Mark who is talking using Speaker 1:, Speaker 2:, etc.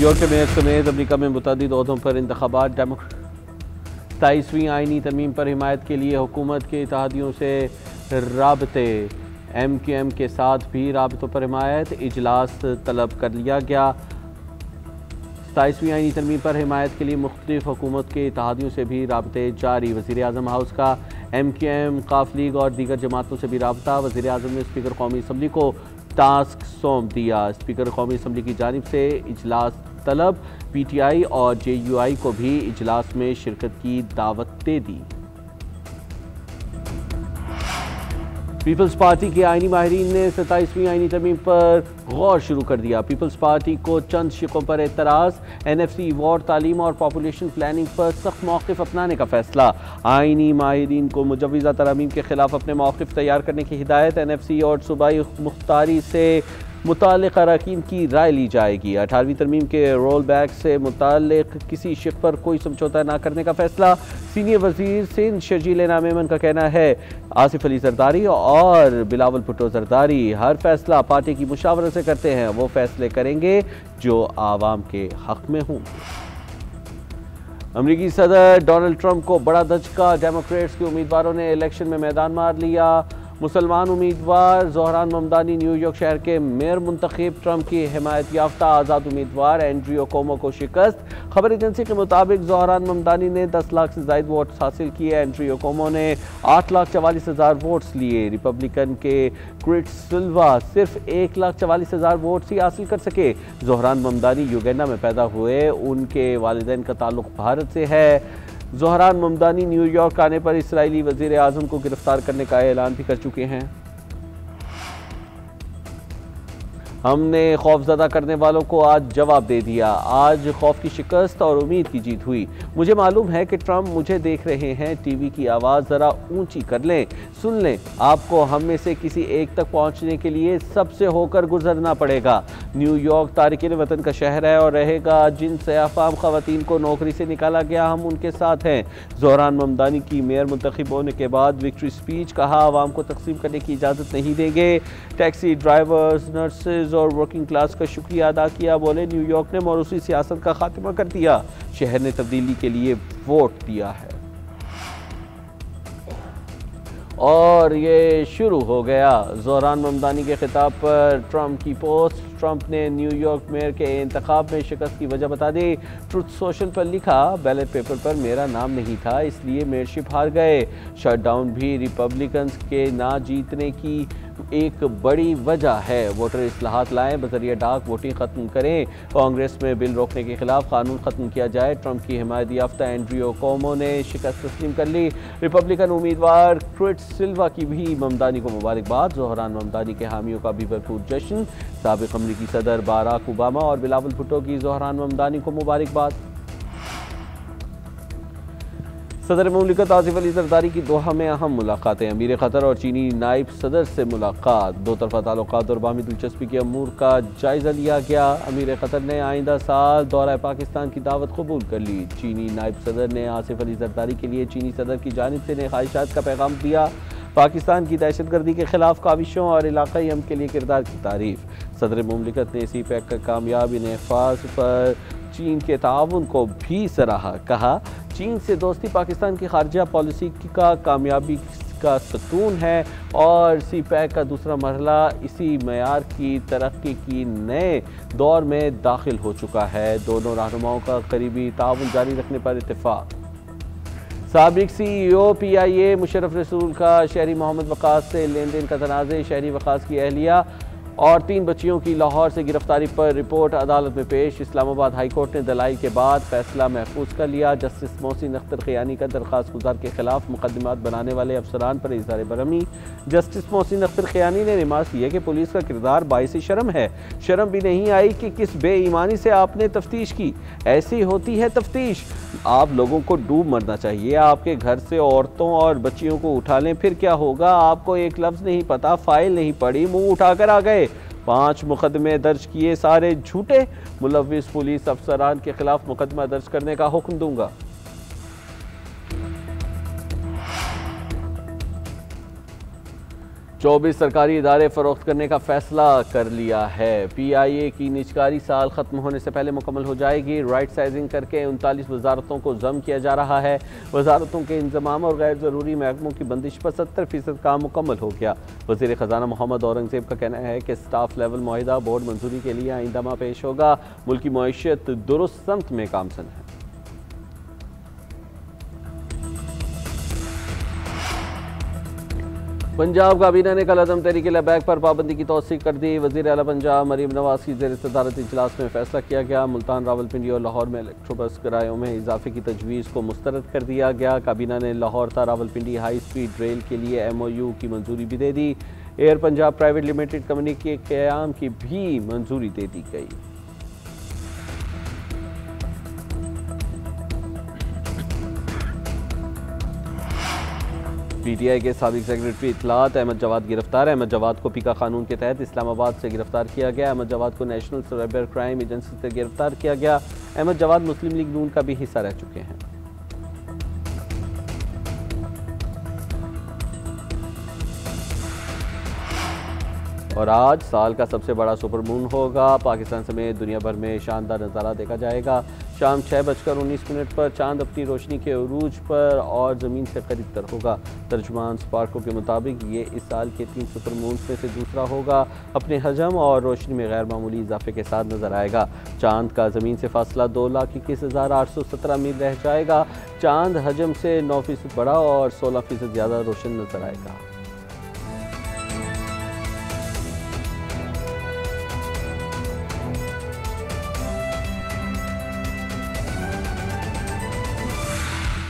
Speaker 1: New York के mayor समेत अमरीका में मुतअद्दिद ओहदों पर इंतखाबात। 27वीं आईनी तरमीम पर हिमायत के लिए हुकूमत के इत्तेहादियों से राबते। MQM के साथ भी राबतों पर हिमायत। इजलास तलब कर लिया गया। 27वीं आईनी तरमीम पर हिमायत के लिए मुख्तलिफ हुकूमत के इत्तेहादियों से भी राबते जारी। वज़ीर आज़म हाउस का MQM, काफ लीग और दीगर जमातों से भी राबता। वज़ीर आज़म ने स्पीकर कौमी असम्बली को टास्क सौंप दिया। स्पीकर कौमी असम्बली की जानिब से इजलास तलब। PTI और JUI को भी इजलास में शिरकत की दावत दे दी। पीपल्स पार्टी के आईनी माहिरीन ने 27वीं आईनी तरमीम पर गौर शुरू कर दिया। पीपल्स पार्टी को चंद शिकों पर एतराज़। NFC वार्ड तालीम और पॉपुलेशन प्लानिंग पर सख्त मौक़िफ़ अपनाने का फैसला। आईनी माहिरीन को मुजव्वज़ा तरामीम के खिलाफ अपने मौक़िफ़ तैयार करने की हिदायत। NFC और सूबाई मुख्तारी से मुताल्लिक़ अरकान की राय ली जाएगी। 18वीं तरमीम के रोल बैक से मुताल्लिक़ किसी शिक पर कोई समझौता न करने का फैसला। सीनियर वज़ीर सिंध शर्जील इनाम मेमन का कहना है आसिफ अली जरदारी और बिलावल भुट्टो जरदारी हर फैसला पार्टी की मुशावरत से करते हैं। वो फैसले करेंगे जो आवाम के हक़ में हों। अमरीकी सदर डोनाल्ड ट्रंप को बड़ा धचका। डेमोक्रेट्स के उम्मीदवारों ने इलेक्शन में मैदान मार लिया। मुसलमान उम्मीदवार ज़ोहरान ममदानी न्यूयॉर्क शहर के मेयर मुंतखब। ट्रंप की हिमायत याफ्ता आज़ाद उम्मीदवार एंड्रियो कोमो को शिकस्त। खबर एजेंसी के मुताबिक ज़ोहरान ममदानी ने 10 लाख से ज़ायद वोट हासिल किए। एंड्रियो कोमो ने 8,44,000 वोट्स लिए। रिपब्लिकन के क्रिट सिल्वा सिर्फ 1,44,000 वोट्स ही हासिल कर सके। ज़ोहरान ममदानी युगांडा में पैदा हुए। उनके वालिदैन का ताल्लुक भारत से है। ज़ोहरान ममदानी न्यूयॉर्क आने पर इसराइली वज़ीर आज़म को गिरफ्तार करने का ऐलान भी कर चुके हैं। हमने खौफज़दा करने वालों को आज जवाब दे दिया। आज खौफ की शिकस्त और उम्मीद की जीत हुई। मुझे मालूम है कि ट्रंप मुझे देख रहे हैं। टीवी की आवाज़ ज़रा ऊंची कर लें, सुन लें। आपको हम में से किसी एक तक पहुंचने के लिए सबसे होकर गुजरना पड़ेगा। न्यूयॉर्क तारिकीन वतन का शहर है और रहेगा। जिन सयाफ़ाम ख़वातीन को नौकरी से निकाला गया, हम उनके साथ हैं। ज़ोहरान ममदानी की मेयर मुंतखब होने के बाद विक्ट्री स्पीच। कहा आवाम को तकसीम करने की इजाज़त नहीं देंगे। टैक्सी ड्राइवर्स, नर्सेज और वर्किंग क्लास का शुक्रिया अदा किया। बोले न्यूयॉर्क ने मौरूसी सियासत का खात्मा कर दिया। शहर ने तब्दीली के लिए वोट दिया है। और ये शुरू हो गया ज़ोहरान ममदानी के खिताब पर ट्रंप की पोस्ट। ट्रंप ने न्यूयॉर्क मेयर के इंतखाब में शिकस्त की वजह बता दी। ट्रुथ सोशल पर लिखा बैलेट पेपर पर मेरा नाम नहीं था, इसलिए मेयरशिप हार गए। शटडाउन भी रिपब्लिकन्स के ना जीतने की एक बड़ी वजह है। वोटर इस्लाहात लाएं, बजरिया डाक वोटिंग ख़त्म करें। कांग्रेस में बिल रोकने के खिलाफ कानून ख़त्म किया जाए। ट्रंप की हिमायत याफ्ता एंड्रियो कोमो ने शिकस्त तस्लीम कर ली। रिपब्लिकन उम्मीदवार क्रिट सिल्वा की भी ममदानी को मुबारकबाद। ज़ोहरान ममदानी के हामियों का भी भरपूर जश्न। साबिक़ अमरीकी सदर बाराक ओबामा और बिलावल भुट्टो की ज़ोहरान ममदानी को मुबारकबाद। सदर मुमलिकत आसिफ अली जरदारी की दोहा में अहम मुलाकातें। अमीर क़तर और चीनी नायब सदर से मुलाकात। दो तरफ़ा ताल्लुकात और बामी दिलचस्पी के अमूर का जायज़ा लिया गया। अमीर क़तर ने आइंदा साल दौरा पाकिस्तान की दावत कबूल कर ली। चीनी नायब सदर ने आसिफ अली जरदारी के लिए चीनी सदर की जानिब से ख्वाहिशात का पैगाम दिया। पाकिस्तान की दहशतगर्दी के खिलाफ काविशों और इलाक़ाई अमन के लिए किरदार की तारीफ़। सदर मुमलिकत ने CPEC का कामयाब इनेफ़ाज़ पर चीन के ताउन को भी सराहा। कहा चीन से दोस्ती पाकिस्तान की खारजा पॉलिसी का कामयाबी का सतून है और CPEC का दूसरा मरहला इसी मयार की तरक्की की नए दौर में दाखिल हो चुका है। दोनों रहनुमाओं का करीबी ताउन जारी रखने पर इत्तेफाक। साबिक CEO PIA मुशर्रफ रसूल का शहरी मोहम्मद वक़ास से लेन देन का तनाज़े। शहरी वक़ास की अहलिया और 3 बच्चियों की लाहौर से गिरफ्तारी पर रिपोर्ट अदालत में पेश। इस्लामाबाद हाई कोर्ट ने दलाइल के बाद फैसला महफूज कर लिया। जस्टिस मोहसिन अख्तर खियानी का दरख्वास्त गुजार के खिलाफ मुकदमात बनाने वाले अफसरान पर इज़हार बरहमी। जस्टिस मोहसिन अख्तर खियानी ने रिमार्क किया कि पुलिस का किरदार बाइस शर्म है। शर्म भी नहीं आई कि किस बेईमानी से आपने तफ्तीश की। ऐसी होती है तफ्तीश। आप लोगों को डूब मरना चाहिए। आपके घर से औरतों और बच्चियों को उठा लें, फिर क्या होगा? आपको एक लफ्ज़ नहीं पता, फाइल नहीं पड़ी, मुंह उठाकर आ गए। 5 मुकदमे दर्ज किए, सारे झूठे। मुलव्विस पुलिस अफसरान के खिलाफ मुकदमा दर्ज करने का हुक्म दूंगा। 24 सरकारी इदारे फरोख्त करने का फैसला कर लिया है। PIA की निजकारी साल ख़त्म होने से पहले मुकम्मल हो जाएगी। राइट साइजिंग करके 39 वजारतों को जम किया जा रहा है। वजारतों के इंतजाम और गैर ज़रूरी महकमों की बंदिश पर 70% काम मुकम्मल हो गया। वज़ीर ख़जाना मोहम्मद औरंगज़ेब का कहना है कि स्टाफ लेवल मुआहिदा बोर्ड मंजूरी के लिए आइंदा माह पेश होगा। मुल्क की मईशत दुरुस्त समत में गामज़न है। पंजाब काबीना ने कल अदम तहरीक लबैक पर पाबंदी की तौसीक कर दी। वज़ीर आला पंजाब मरीम नवाज की ज़ेर सदारत इजलास में फैसला किया गया। मुल्तान, रावलपिंडी और लाहौर में इलेक्ट्रो बस किरायों में इजाफे की तजवीज़ को मुस्तरद कर दिया गया। काबीना ने लाहौर था रावलपिंडी हाई स्पीड रेल के लिए MOU की मंजूरी भी दे दी। Air Punjab private limited company के क़याम की भी मंजूरी दे दी गई। PTI के साबिक सेक्रेटरी इत्तलात अहमद जवाद गिरफ्तार। अहमद जवाद को पीका कानून के तहत इस्लामाबाद से गिरफ्तार किया गया। अहमद जवाद को नेशनल साइबर क्राइम एजेंसी से गिरफ्तार किया गया। अहमद जवाद मुस्लिम लीग नून का भी हिस्सा रह चुके हैं। और आज साल का सबसे बड़ा सुपर मून होगा। पाकिस्तान समेत दुनिया भर में शानदार नज़ारा देखा जाएगा। शाम 6:19 पर चांद अपनी रोशनी के उरूज पर और ज़मीन से करीब तर होगा। तर्जुमान स्पार्को के मुताबिक ये इस साल के 3 सुपर मून्स में से दूसरा होगा। अपने हजम और रोशनी में गैर मामूली इजाफे के साथ नजर आएगा। चांद का ज़मीन से फासला 2,21,817 मील रह जाएगा। चांद हजम से 9% बड़ा और 16% ज़्यादा रोशन नजर आएगा।